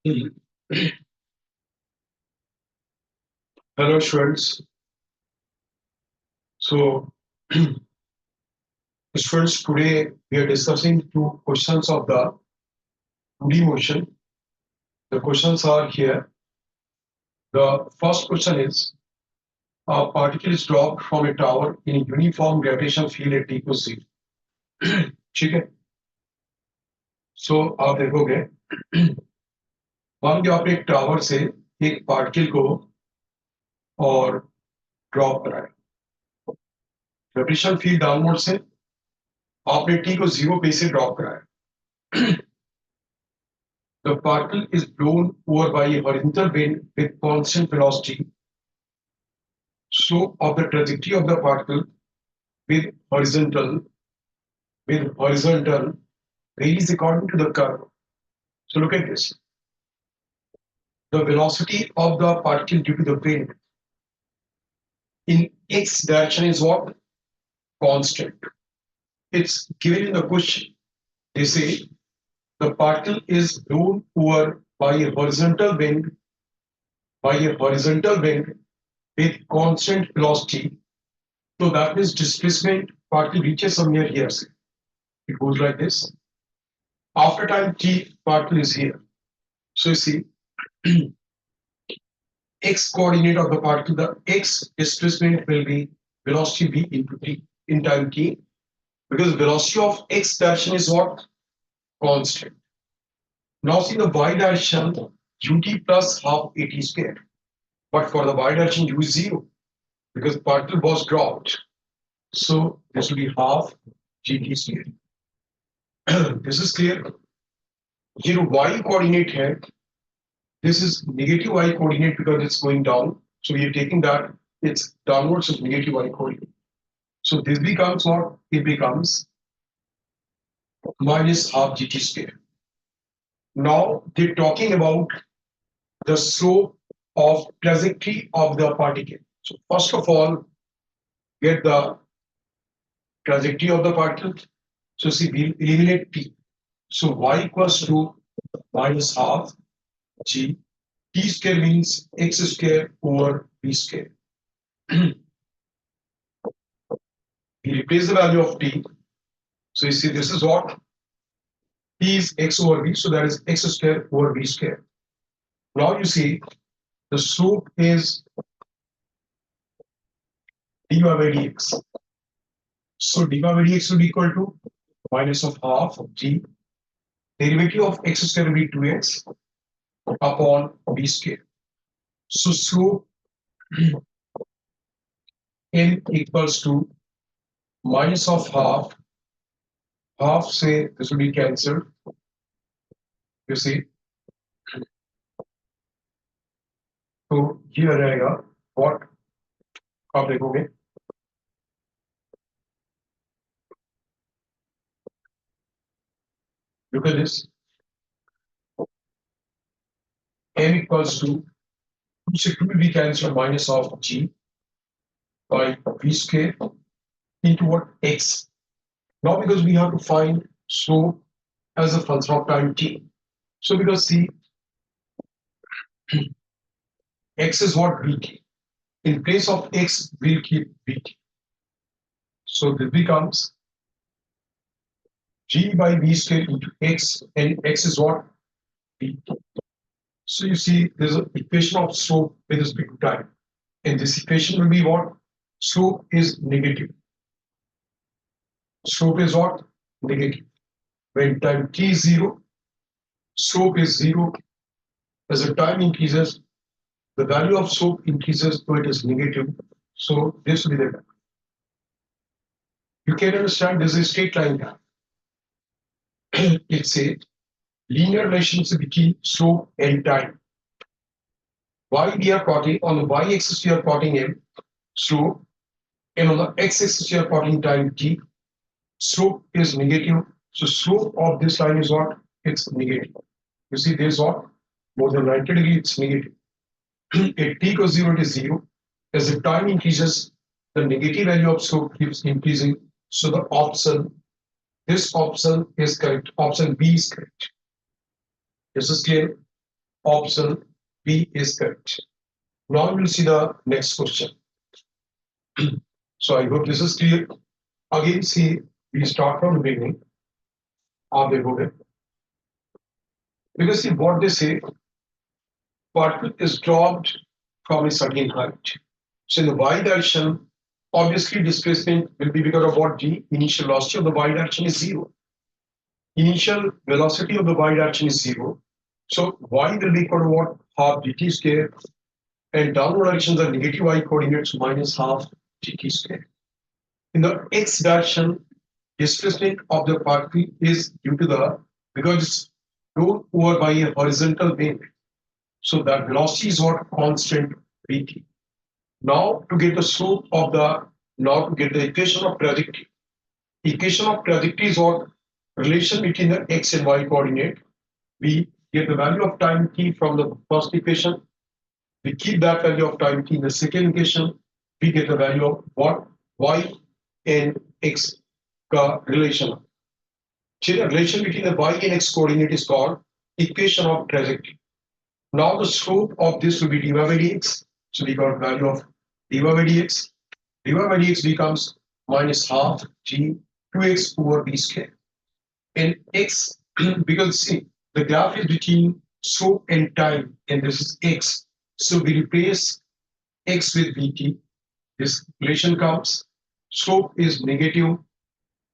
Hello, students. So, students, today we are discussing two questions of the 2D motion. The questions are here. The first question is, a particle is dropped from a tower in a uniform gravitational field at t equals 0. ठीक है? So, आप देखोगे, मान लीजिए आपने एक tower से एक पार्टिकल को और ड्रॉप कराया, ग्रेविटेशनल फील्ड डाउनवर्ड से आपने t को 0 पे से ड्रॉप कराया. The particle is blown over by a horizontal wind with constant velocity. Slope of the trajectory of the particle with horizontal varies according to the curve. So look at this. The velocity of the particle due to the wind in x direction is what? Constant. It's given in the question. They say the particle is blown over by a horizontal wind with constant velocity. So that means displacement particle reaches somewhere here. It goes like this. After time t, particle is here. So you see, x coordinate of the particle, the x displacement will be velocity v into t in time t, because velocity of x direction is what? Constant. Now see the y direction, ut plus half at square. But for the y direction, u is 0, because particle was dropped. So this will be half gt square. This is clear. ये जो y coordinate है, this is negative y coordinate because it's going down. So we are taking that it's downwards of negative y coordinate. So this becomes what? It becomes minus half gt square. Now they're talking about the slope of trajectory of the particle. So first of all, get the trajectory of the particle. So see, we'll eliminate t. So y equals to minus half g. T square means x square over v square. We replace the value of t. So you see, this is what? T is x over v, so that is x square over v square. Now you see, the slope is dy by dx. So dy by dx will be equal to minus of half of g. Derivative of x square will be 2x upon v square. So slope n equals to minus of half say this will be cancelled. You see, तो ये आ जाएगा what आप देखोगे, look at this, n equals to 2 will be cancelled minus of g by v square into what? X. Now because we have to find slope as a function of time t. So because see, x is what? Vt. In place of x, we'll keep vt. So this becomes g by v square into x, and x is what? Vt. So you see, there's an equation of slope with respect to time. And this equation will be what? Slope is negative. Slope is what? Negative. When time t is 0, slope is 0. As the time increases, the value of slope increases, so it is negative. So this will be the value. You can understand this is a straight line graph. It's a linear relationship between slope and time. Y we are plotting on the y-axis, we are plotting m slope, and on the x-axis we are plotting time t. Slope is negative, so slope of this line is what? It's negative. You see, there's what? More than 90 degrees, it's negative. At t equals 0, it is 0. As the time increases, the negative value of slope keeps increasing. So the option, this option is correct. Option B is correct. This is clear. option B is correct. Now we'll see the next question. So I hope this is clear. Again, see, we start from the beginning. Are they good? Because see what they say, particle is dropped from a certain height. So in the y direction, obviously displacement will be because of what G, initial velocity of the y direction is 0. Initial velocity of the y direction is 0. So y will be equal to what? Half dt square. And downward directions are negative y coordinates minus half dt square. In the x direction, displacement of the particle is due to the, because it's rolled over by a horizontal wave. So that velocity is what? Constant vt. Now to get the slope of the, now to get the equation of trajectory. Equation of trajectory is what? Relation between the x and y coordinate. We get the value of time t from the first equation. We keep that value of time t in the second equation. We get the value of what? Y and x relation. So the relation between the y and x coordinate is called equation of trajectory. Now the slope of this will be dy by dx. So we got value of dy by dx. Dy by dx becomes minus half g 2x over b square. And x, because see, the graph is between slope and time, and this is x. So we replace x with vt. This relation comes. Slope is negative.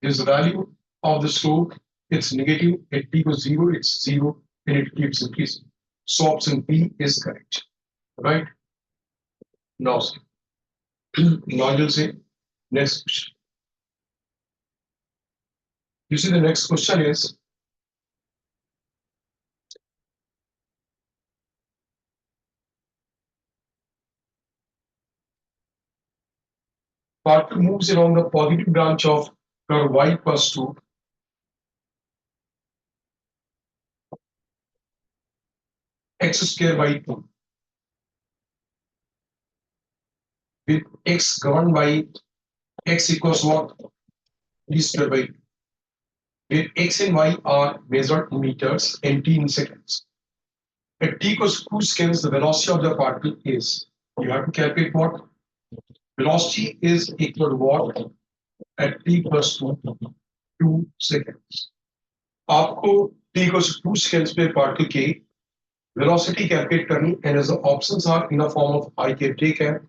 This is the value of the slope. It's negative. At t equals 0, it's 0, and it keeps increasing. So option B is correct. Right? Now, now you'll say next question. You see the next question is, particle moves along the positive branch of curve y equals to x square by 2 with x governed by x equals what? D square by 2. Where x and y are measured in meters and t in seconds. At t equals 2 seconds, the velocity of the particle is, you have to calculate what? Velocity is equal to what? At t equals 2 seconds. आपको t equals 2 seconds पे particle के velocity calculate करनी, and as the options are in the form of I cap j cap,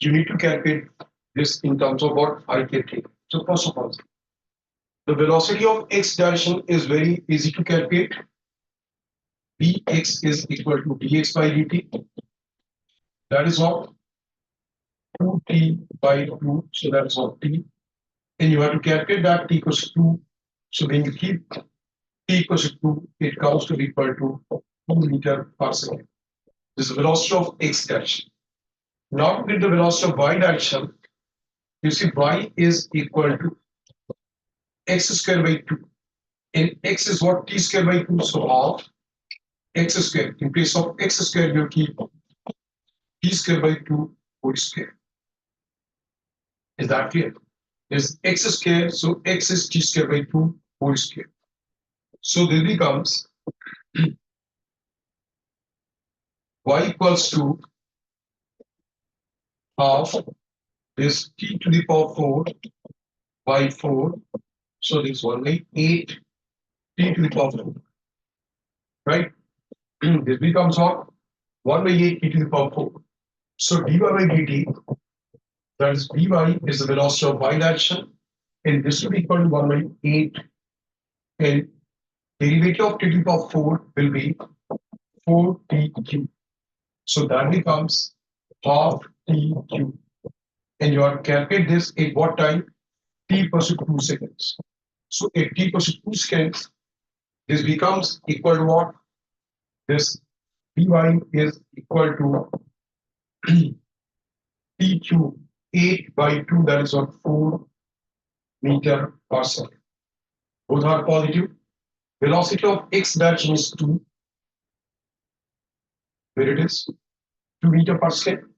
you need to calculate this in terms of what? I cap j. So first of all, the velocity of x direction is very easy to calculate. Vx is equal to dx by dt. That is what? 2t by 2. So that is what t. And you have to calculate that t equals 2. So when you keep t equals to 2, it comes to be equal to 2 meter per second. This is the velocity of x direction. Now to get the velocity of y direction, you see y is equal to x square by 2. And x is what? T square by 2. So half x square. In place of x square, you keep t square by 2 whole square. Is that clear? There's x square, so x is t square by 2 whole square. So this becomes y equals to half this t to the power 4 by 4. So this 1 by 8 t to the power 4. Right? This becomes what? 1 by 8 t to the power 4. So dy by dt, that is dy is the velocity of y direction, and this will be equal to 1 by 8, and derivative of t to the power 4 will be 4t cube. So that becomes half t cube. And you have to calculate this at what time? T equals to 2 seconds. So at t equals to 2 seconds, this becomes equal to what? This dy is equal to t cube 8 by 2, that is what? 4 meter per second. Both are positive. Velocity of x direction is 2. Where it is? 2 meter per second.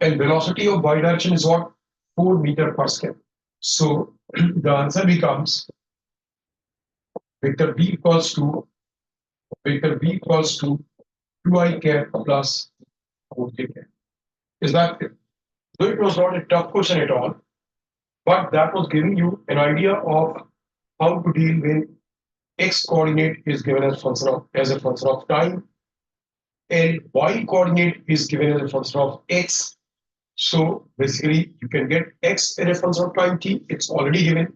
And velocity of y direction is what? 4 meter per second. So the answer becomes vector b equals to 2 2i cap plus 4j cap. Is that clear? So it was not a tough question at all, but that was giving you an idea of how to deal when x coordinate is given as a function of time, and y coordinate is given as a function of x. So basically, you can get x as a function of time t. It's already given.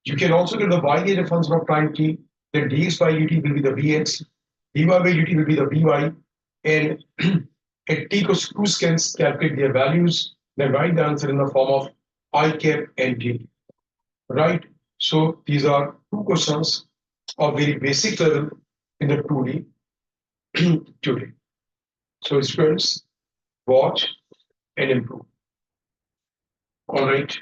You can also get the y as a function of time t. Then dx by dt will be the vx, dy by dt will be the vy, and at t equals to 2 seconds, calculate their values. Then write the answer in the form of I cap and dt. Right? So these are two questions of very basic level in the 2D today. So students, watch and improve. All right.